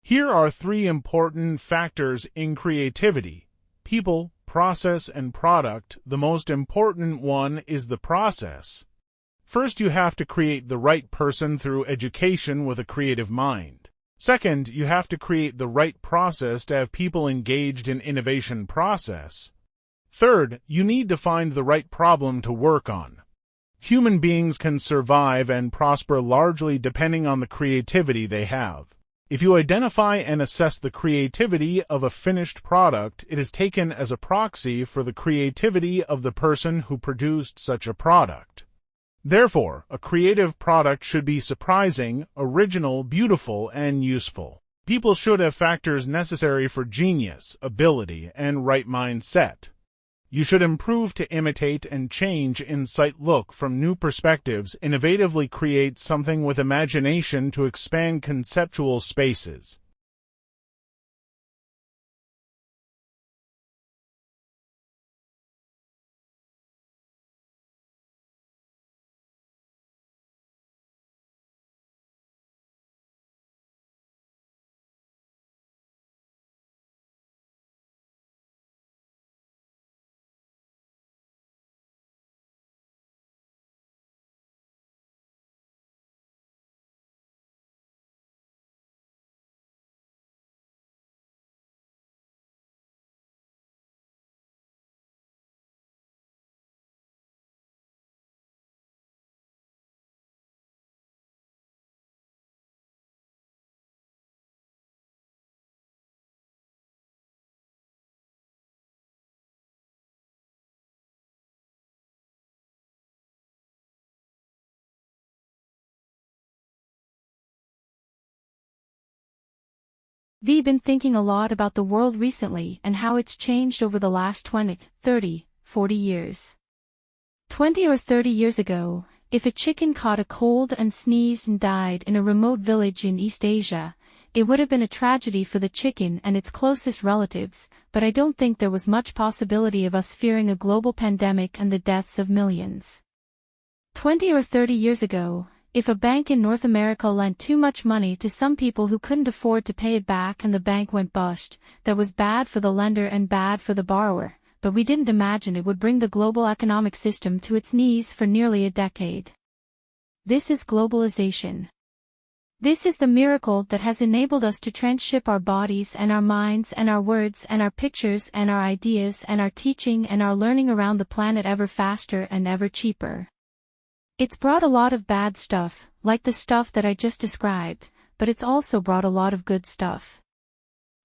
Here are three important factors in creativity: people, process, and product. The most important one is the process. First, you have to create the right person through education with a creative mind. Second, you have to create the right process to have people engaged in innovation process. Third, you need to find the right problem to work on. Human beings can survive and prosper largely depending on the creativity they have. If you identify and assess the creativity of a finished product, it is taken as a proxy for the creativity of the person who produced such a product. Therefore, a creative product should be surprising, original, beautiful, and useful. People should have factors necessary for genius, ability, and right mindset. You should improve to imitate and change insight, look from new perspectives, innovatively create something with imagination to expand conceptual spaces. We've been thinking a lot about the world recently and how it's changed over the last 20, 30, 40 years. 20 or 30 years ago, if a chicken caught a cold and sneezed and died in a remote village in East Asia, it would have been a tragedy for the chicken and its closest relatives, but I don't think there was much possibility of us fearing a global pandemic and the deaths of millions. 20 or 30 years ago, if a bank in North America lent too much money to some people who couldn't afford to pay it back and the bank went bust, that was bad for the lender and bad for the borrower, but we didn't imagine it would bring the global economic system to its knees for nearly a decade. This is globalization. This is the miracle that has enabled us to transship our bodies and our minds and our words and our pictures and our ideas and our teaching and our learning around the planet ever faster and ever cheaper. It's brought a lot of bad stuff, like the stuff that I just described, but it's also brought a lot of good stuff.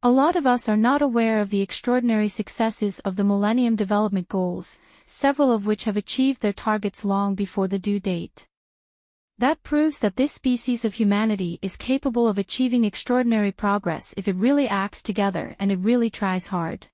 A lot of us are not aware of the extraordinary successes of the Millennium Development Goals, several of which have achieved their targets long before the due date. That proves that this species of humanity is capable of achieving extraordinary progress if it really acts together and it really tries hard.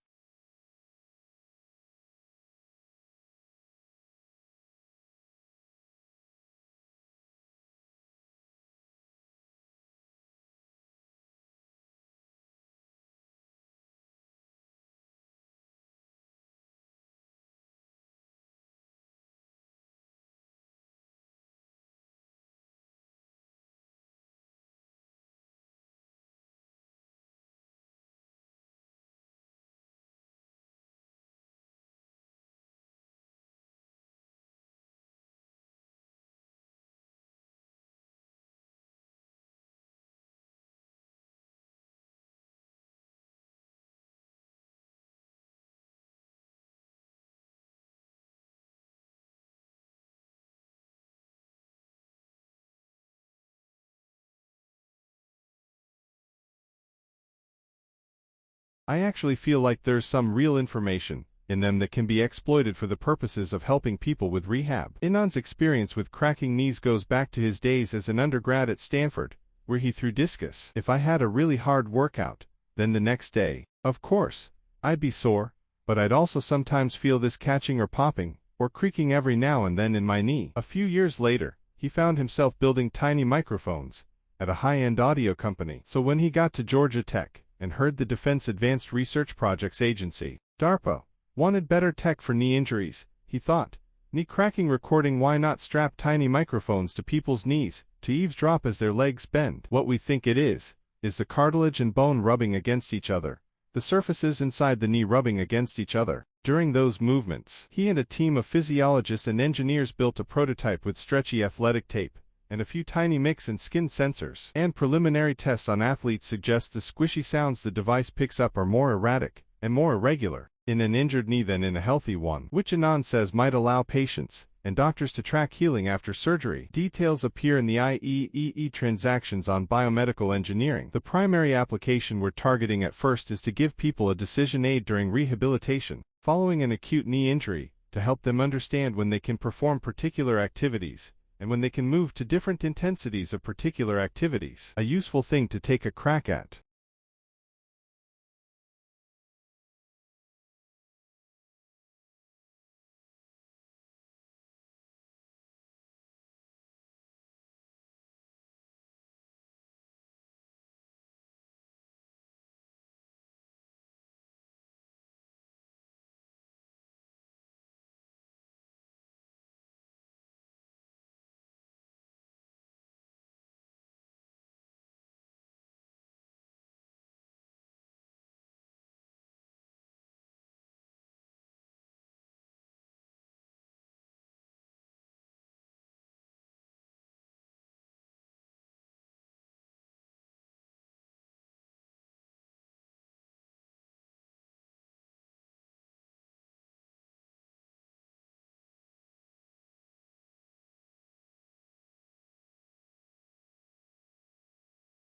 I actually feel like there's some real information in them that can be exploited for the purposes of helping people with rehab. Inan's experience with cracking knees goes back to his days as an undergrad at Stanford, where he threw discus. If I had a really hard workout, then the next day, of course, I'd be sore, but I'd also sometimes feel this catching or popping, or creaking every now and then in my knee. A few years later, he found himself building tiny microphones at a high-end audio company. So when he got to Georgia Tech and heard the Defense Advanced Research Projects Agency, DARPA, wanted better tech for knee injuries, he thought, knee cracking recording, why not strap tiny microphones to people's knees to eavesdrop as their legs bend? What we think it is is the cartilage and bone rubbing against each other, the surfaces inside the knee rubbing against each other. During those movements, he and a team of physiologists and engineers built a prototype with stretchy athletic tape and a few tiny mix and skin sensors. And preliminary tests on athletes suggest the squishy sounds the device picks up are more erratic and more irregular in an injured knee than in a healthy one, which Anand says might allow patients and doctors to track healing after surgery. Details appear in the IEEE transactions on biomedical engineering. The primary application we're targeting at first is to give people a decision aid during rehabilitation following an acute knee injury, to help them understand when they can perform particular activities and when they can move to different intensities of particular activities. A useful thing to take a crack at.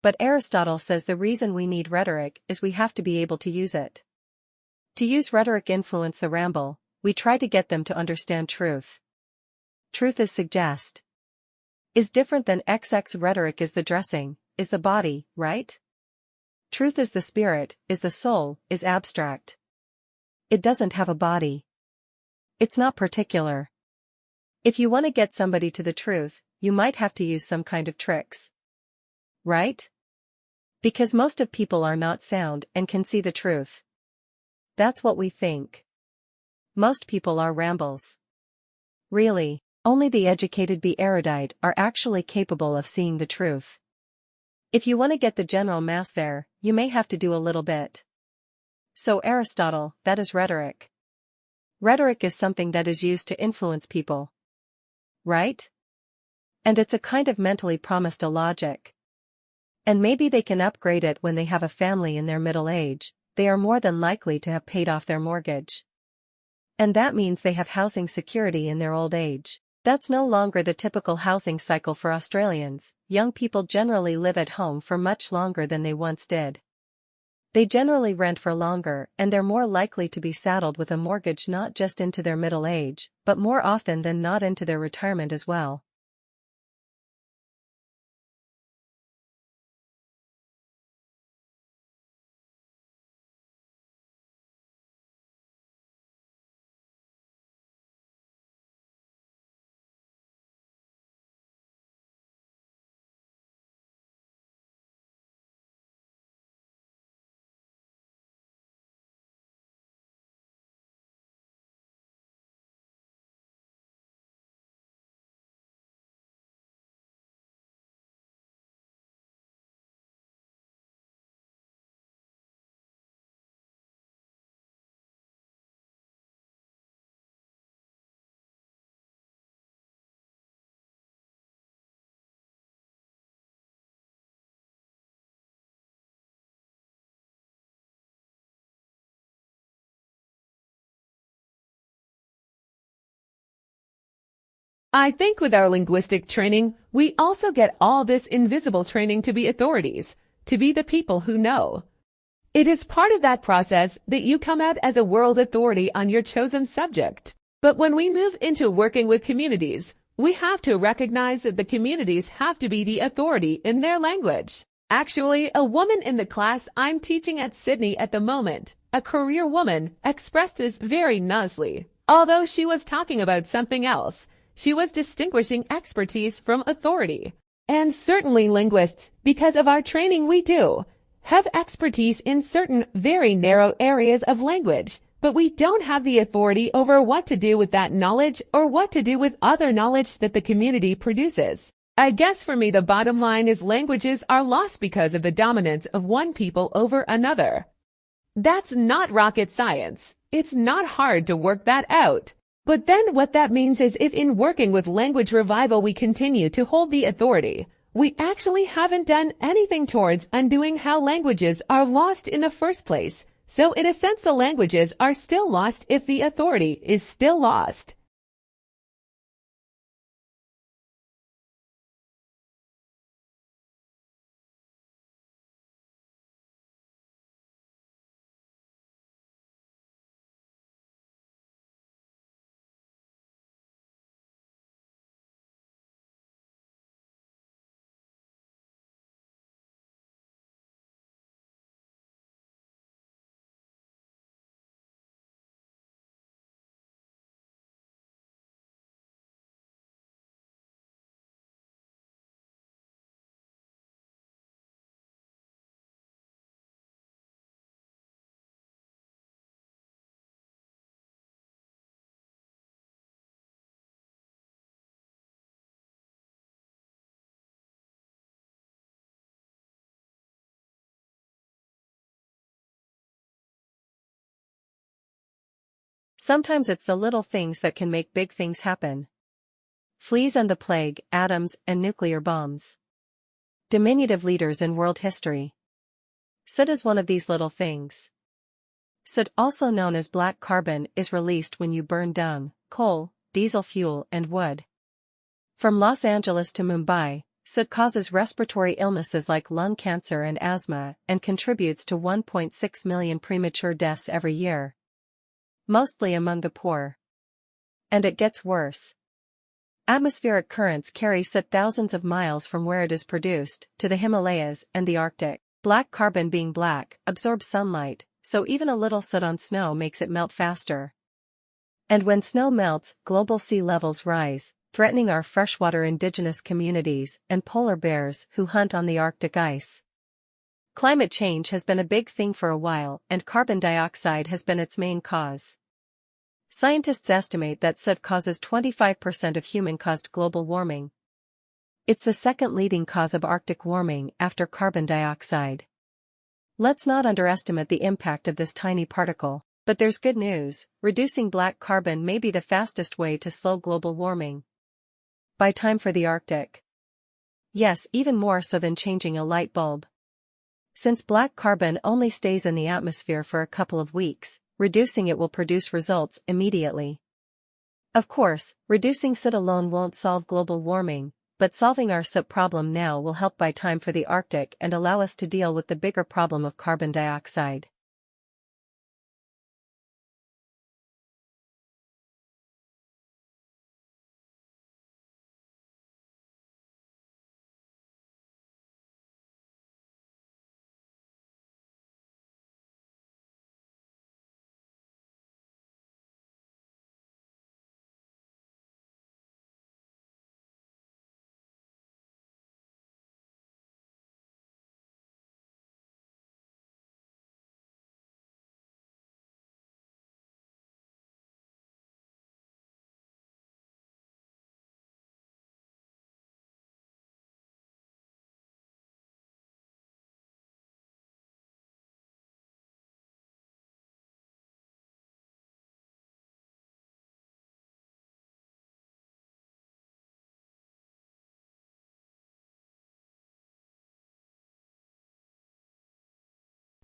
But Aristotle says the reason we need rhetoric is we have to be able to use it. To use rhetoric influence the ramble, we try to get them to understand truth. Truth is suggest. Is different than XX. Rhetoric is the dressing, is the body, right? Truth is the spirit, is the soul, is abstract. It doesn't have a body. It's not particular. If you want to get somebody to the truth, you might have to use some kind of tricks. Right? Because most of people are not sound and can see the truth. That's what we think. Most people are rambles. Really, only the educated be erudite are actually capable of seeing the truth. If you want to get the general mass there, you may have to do a little bit. So Aristotle, that is rhetoric. Rhetoric is something that is used to influence people. Right? And it's a kind of mentally promised a logic. And maybe they can upgrade it when they have a family in their middle age, they are more than likely to have paid off their mortgage. And that means they have housing security in their old age. That's no longer the typical housing cycle for Australians. Young people generally live at home for much longer than they once did. They generally rent for longer, and they're more likely to be saddled with a mortgage not just into their middle age, but more often than not into their retirement as well. I think with our linguistic training, we also get all this invisible training to be authorities, to be the people who know. It is part of that process that you come out as a world authority on your chosen subject. But when we move into working with communities, we have to recognize that the communities have to be the authority in their language. Actually, a woman in the class I'm teaching at Sydney at the moment, a career woman, expressed this very nicely. Although she was talking about something else, she was distinguishing expertise from authority. And certainly linguists, because of our training we do, have expertise in certain very narrow areas of language, but we don't have the authority over what to do with that knowledge or what to do with other knowledge that the community produces. I guess for me the bottom line is languages are lost because of the dominance of one people over another. That's not rocket science. It's not hard to work that out. But then what that means is if in working with language revival we continue to hold the authority, we actually haven't done anything towards undoing how languages are lost in the first place. So in a sense the languages are still lost if the authority is still lost. Sometimes it's the little things that can make big things happen. Fleas and the plague, atoms, and nuclear bombs. Diminutive leaders in world history. Soot is one of these little things. Soot, also known as black carbon, is released when you burn dung, coal, diesel fuel, and wood. From Los Angeles to Mumbai, soot causes respiratory illnesses like lung cancer and asthma and contributes to 1.6 million premature deaths every year. Mostly among the poor. And it gets worse. Atmospheric currents carry soot thousands of miles from where it is produced to the Himalayas and the Arctic. Black carbon, being black, absorbs sunlight, so even a little soot on snow makes it melt faster. And when snow melts, global sea levels rise, threatening our freshwater indigenous communities and polar bears who hunt on the Arctic ice. Climate change has been a big thing for a while, and carbon dioxide has been its main cause. Scientists estimate that soot causes 25% of human-caused global warming. It's the second leading cause of Arctic warming after carbon dioxide. Let's not underestimate the impact of this tiny particle, but there's good news: reducing black carbon may be the fastest way to slow global warming. Buy time for the Arctic. Yes, even more so than changing a light bulb. Since black carbon only stays in the atmosphere for a couple of weeks, reducing it will produce results immediately. Of course, reducing soot alone won't solve global warming, but solving our soot problem now will help buy time for the Arctic and allow us to deal with the bigger problem of carbon dioxide.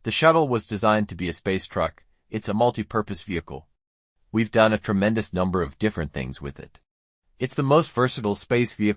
The shuttle was designed to be a space truck. It's a multi-purpose vehicle. We've done a tremendous number of different things with it. It's the most versatile space vehicle